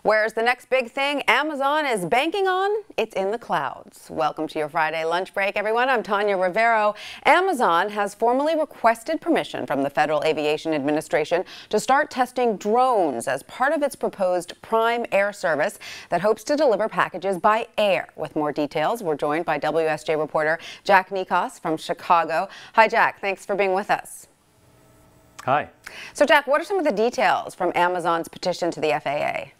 Where's the next big thing Amazon is banking on? It's in the clouds. Welcome to your Friday lunch break, everyone. I'm Tanya Rivero. Amazon has formally requested permission from the Federal Aviation Administration to start testing drones as part of its proposed Prime Air service that hopes to deliver packages by air. With more details, we're joined by WSJ reporter Jack Nikos from Chicago. Hi, Jack. Thanks for being with us. Hi. So, Jack, what are some of the details from Amazon's petition to the FAA?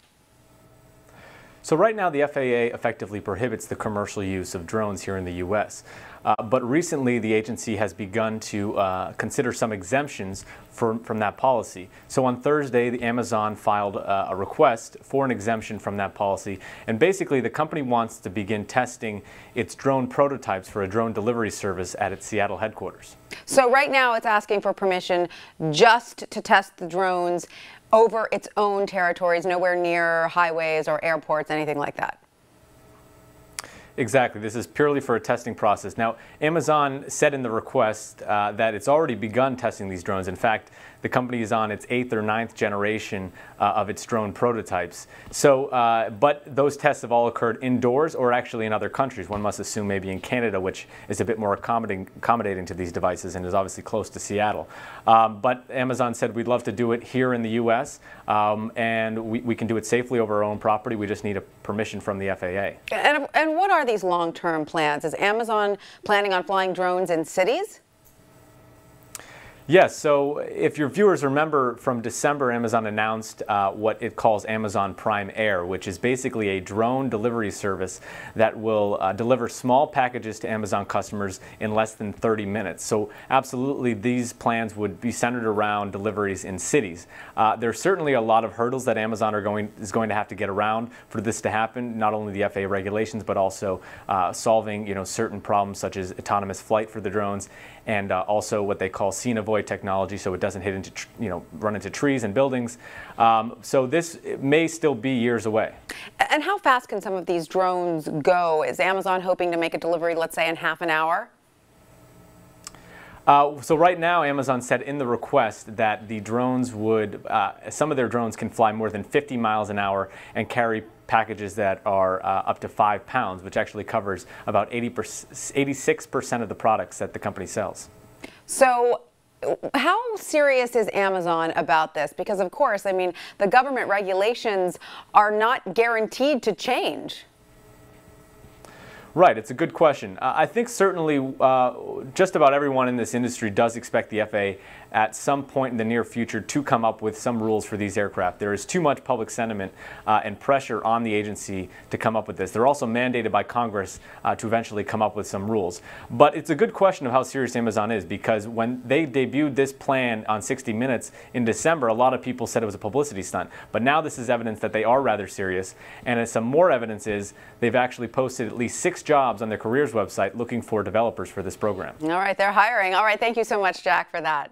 So right now, the FAA effectively prohibits the commercial use of drones here in the U.S. But recently, the agency has begun to consider some exemptions from that policy. So on Thursday, the Amazon filed a request for an exemption from that policy. And basically, the company wants to begin testing its drone prototypes for a drone delivery service at its Seattle headquarters. So right now, it's asking for permission just to test the drones over its own territories, nowhere near highways or airports, anything like that. Exactly. This is purely for a testing process. Now, Amazon said in the request that it's already begun testing these drones. In fact, the company is on its 8th or 9th generation of its drone prototypes. So, but those tests have all occurred indoors or actually in other countries. One must assume maybe in Canada, which is a bit more accommodating to these devices and is obviously close to Seattle. But Amazon said we'd love to do it here in the U.S. And we can do it safely over our own property. We just need a permission from the FAA. And what are these long-term plans? Is Amazon planning on flying drones in cities? Yes, so if your viewers remember from December, Amazon announced what it calls Amazon Prime Air, which is basically a drone delivery service that will deliver small packages to Amazon customers in less than 30 minutes. So absolutely, these plans would be centered around deliveries in cities. There's certainly a lot of hurdles that Amazon is going to have to get around for this to happen, not only the FAA regulations, but also solving certain problems such as autonomous flight for the drones and also what they call scene avoid technology, so it doesn't hit into run into trees and buildings. So this may still be years away. And how fast can some of these drones go? Is Amazon hoping to make a delivery, let's say, in half an hour? So right now, Amazon said in the request that the drones would, some of their drones can fly more than 50 miles an hour and carry packages that are up to 5 pounds, which actually covers about 86% of the products that the company sells. So how serious is Amazon about this? Because, of course, I mean, the government regulations are not guaranteed to change. Right, it's a good question. I think certainly just about everyone in this industry does expect the FAA at some point in the near future to come up with some rules for these aircraft. There is too much public sentiment and pressure on the agency to come up with this. They're also mandated by Congress to eventually come up with some rules. But it's a good question of how serious Amazon is, because when they debuted this plan on 60 Minutes in December, a lot of people said it was a publicity stunt. But now this is evidence that they are rather serious, and some more evidence is they've actually posted at least 6 jobs on their careers website looking for developers for this program. All right, they're hiring. All right, thank you so much, Jack, for that.